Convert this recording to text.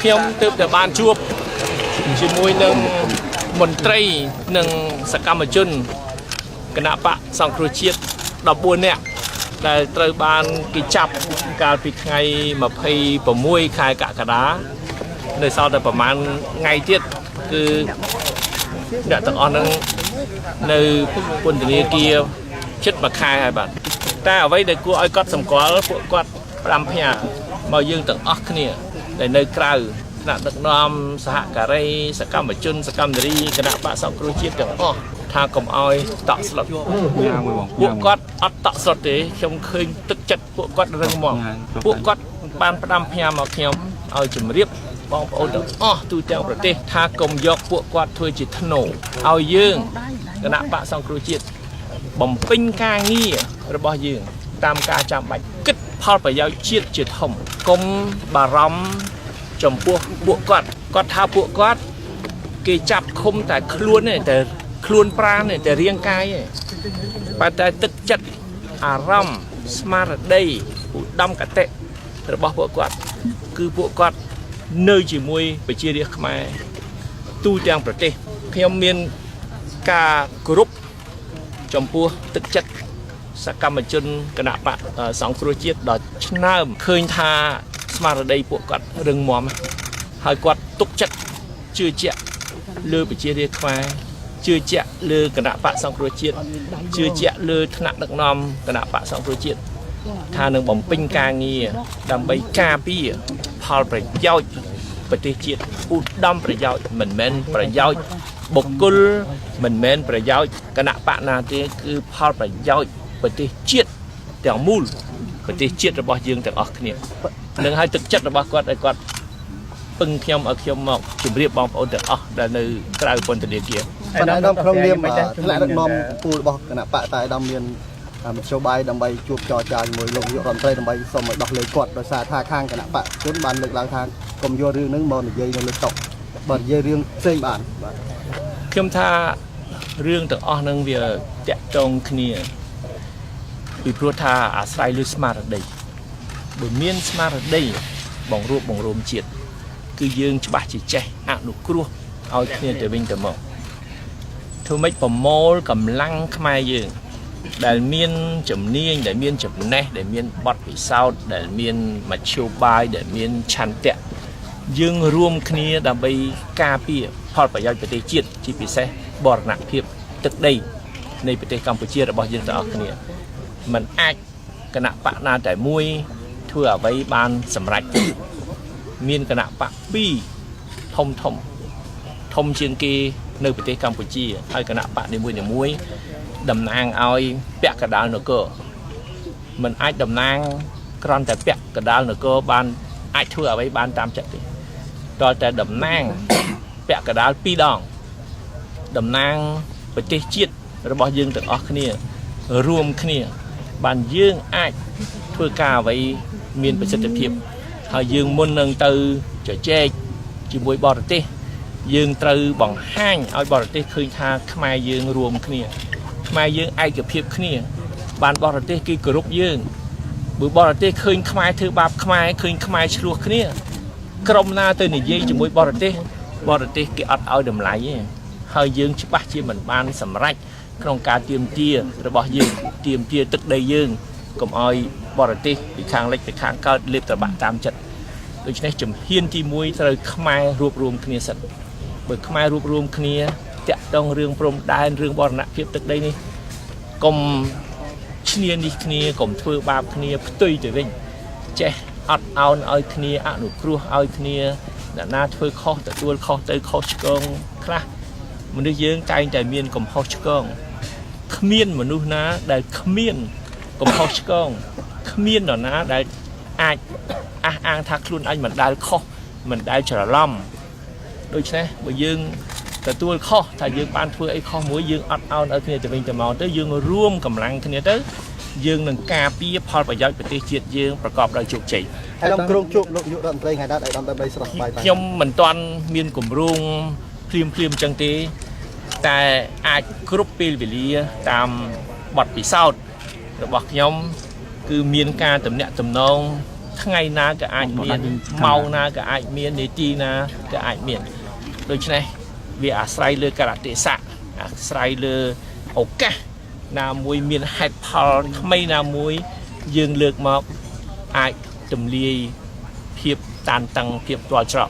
ខ្ញុំទើបតែបានជួបជាមួយនឹងមន្ត្រីនិងសកម្មជនគណៈបកសង្គ្រោះជាតិ14នាក់ដែលត្រូវបានគេចាប់កាលពីថ្ងៃ26ខែកក្កដានៅសល់តែប្រហែលថ្ងៃទៀតគឺអ្នកទាំងអស់នឹងនៅពន្ធនាគារជិត1ខែហើយបាទតែអ្វីដែលគួរឲ្យកត់សម្គាល់ពួកគាត់5ផ្ញើមកយើងទាំងអស់គ្នាដែលនៅក្រៅថ្នាក់ដឹកនាំសហការីសកម្មជនសកម្មនារីគណៈបកសង្គ្រោះជាតិទាំងអស់ថាកុំឲ្យតក់ស្លុតពួកគាត់អត់តក់ស្លុតទេខ្ញុំឃើញទឹកចិត្តពួកគាត់រឹងមាំពួកគាត់បានផ្ដាំផ្ញើមកខ្ញុំឲ្យជម្រាបបងប្អូនទាំងអស់ទូទាំងប្រទេសថាកុំយកពួកគាត់ធ្វើជាធ្នូឲ្យយើងគណៈបកសង្គ្រោះជាតិបំពេញការងាររបស់យើងតាមការចាំបាច់គិតផលប្រយោជន៍ជាតិជាធំកុំបារម្ភចំពោះពួកគាត់ថាពួកគាត់គេចាប់ឃុំតែខ្លួនទេតែខ្លួនប្រាណទេតែរាងកាយទេប៉ុន្តែទឹកចិត្តអារម្មណ៍ស្មារតីឧត្តមគតិរបស់ពួកគាត់គឺពួកគាត់នៅជាមួយប្រជារាស្ត្រខ្មែរទូទាំងប្រទេសខ្ញុំមានការគោរពចំពោះទឹកចិត្តសកម្មជនគណៈបកសង្គ្រោះជាតិដ៏ឆ្នើមឃើញថាស្មារតីពួកគាត់រឹងមាំហើយគាត់ទុកចិត្តជឿជាក់លើប្រជារាស្ត្រខ្មែរជឿជាក់លើគណៈបកសង្គ្រោះជាតិជឿជាក់លើថ្នាក់ដឹកនាំគណៈបកសង្គ្រោះជាតិថានឹងបំពេញការងារដើម្បីការពារផលប្រយោជន៍ប្រទេសជាតិឧត្តមប្រយោជន៍មិនមែនប្រយោជន៍បុគ្គលមិនមែនប្រយោជន៍គណៈបកណាទេគឺផលប្រយោជន៍ប្រទេសជាតិទាំងមូលប្រទេសជាតិរបស់យើងទាំងអស់គ្នានឹងឲ្យទឹកចិត្តរបស់គាត់ឲ្យគាត់ពឹងខ្ញុំឲ្យខ្ញុំមកជម្រាបបងប្អូនទាំងអស់ដែលនៅក្រៅពន្ធនាគារប៉ុន្តែដល់ក្នុងនាមថ្នាក់ដឹកនាំពូរបស់គណៈបកតែដល់មានមធ្យោបាយដើម្បីជួបចរចាជាមួយលោកនាយករដ្ឋមន្ត្រីដើម្បីសូមឲ្យដោះលែងគាត់ដោយសារថាខាងគណៈបកជនបានលើកឡើងថាកុំយករឿងហ្នឹងមកនិយាយនៅលើតុបើនិយាយរឿងផ្សេងបានបាទខ្ញុំថារឿងទាំងអស់ហ្នឹងវាតាក់ទងគ្នាពីព្រោះថាអាស្រ័យលើស្មារតីបើមានស្មារតីបង្រួបបង្រួមជាតិគឺយើងច្បាស់ជាចេះអនុគ្រោះឲ្យគ្នាទៅវិញទៅមកធ្វើម៉េចប្រមូលកម្លាំងខ្មែរយើងដែលមានជំនាញដែលមានចំណេះដែលមានបទពិសោធន៍ដែលមានមធ្យោបាយដែលមានឆន្ទៈយើងរួមគ្នាដើម្បីការពារផលប្រយោជន៍ប្រទេសជាតិជាពិសេសបរណភាពទឹកដីនៃប្រទេសកម្ពុជារបស់យើងទាំងអស់គ្នាมันអាចគណៈបកណាតែមួយធ្វើអ្វីបានសម្រេចមានគណៈបក2ធំជាងគេនៅប្រទេសកម្ពុជាហើយគណៈបកនីមួយតំណាងឲ្យពាក់កណ្ដាលនគរมันអាចតំណាងគ្រាន់តែពាក់កណ្ដាលនគរបានអាចធ្វើអ្វីបានតាមចិត្តទេតើតែតំណាងពាក់កណ្ដាល2ដងតំណាងប្រទេសជាតិរបស់យើងទាំងអស់គ្នារួមគ្នាបានយើងអាចធ្វើការអ្វីមានប្រសិទ្ធភាពហើយយើងមុននឹងទៅជជែកជាមួយបរទេសយើងត្រូវបង្ហាញឲ្យបរទេសឃើញថាខ្មែរយើងរួមគ្នាខ្មែរយើងឯកភាពគ្នាបានបរទេសគេគោរពយើងបើបរទេសឃើញខ្មែរធ្វើបាបខ្មែរឃើញខ្មែរឆ្លោះគ្នាក្រុមណាទៅនិយាយជាមួយបរទេសគេអត់ឲ្យតម្លៃទេហើយយើងច្បាស់ជាមិនបានសម្រេចក្នុងការទាមទាររបស់យើងទាមទារទឹកដីយើងកុំឲ្យបរទេសពីខាងលិចពីខាងកើតលេបត្របាក់តាមចិត្តដូច្នេះជំហានទី1ត្រូវខ្មែររួបរวมគ្នាសិនបើខ្មែររួបរวมគ្នាតាក់ទងរឿងព្រំដែនរឿងបរណភាពទឹកដីនេះកុំឈ្នានេះគ្នាកុំធ្វើបាបគ្នាផ្ទុយទៅវិញចេះអត់ឱនឲ្យគ្នាអនុគ្រោះឲ្យគ្នាអ្នកណាធ្វើខុសទទួលខុសទៅខុសឆ្គងខ្លះមនុស្សយើងតែងតែមានកំហុសឆ្គងគ្មានមនុស្សណាដែលគ្មានកំហុសឆ្គងគ្មាននរណាដែលអាចអះអាងថាខ្លួនឯងមិនដែលខុសមិនដែលច្រឡំដូច្នេះបើយើងទទួលខុសថាយើងបានធ្វើអីខុសមួយយើងអត់ឱនឲ្យគ្នាទៅវិញទៅមកទៅយើងរួមកម្លាំងគ្នាទៅយើងនឹងការពារផលប្រយោជន៍ប្រទេសជាតិយើងប្រកបដោយជោគជ័យហើយដល់ក្រុងជួបលោកនាយករដ្ឋមន្ត្រីថ្ងៃណាឲ្យដើម្បីស្រស់ស្បាយខ្ញុំមិនទាន់មានគម្រោងភ្លាមអញ្ចឹងទេតែអាចគ្រប់ពេលវេលាតាមបទពិសោធន៍របស់ខ្ញុំគឺមានការទំនាក់ទំនង ថ្ងៃណាក៏អាចមានម៉ោងណាក៏អាចមាននាទីណាក៏អាចមានដូច្នេះវាអាស្រ័យលើកាលៈទេសៈអាស្រ័យលើឱកាសណាមួយមានហេតុផលថ្មីណាមួយយើងលើកមកអាចទម្លាយភាពតានតឹងភាពទាល់ច្រក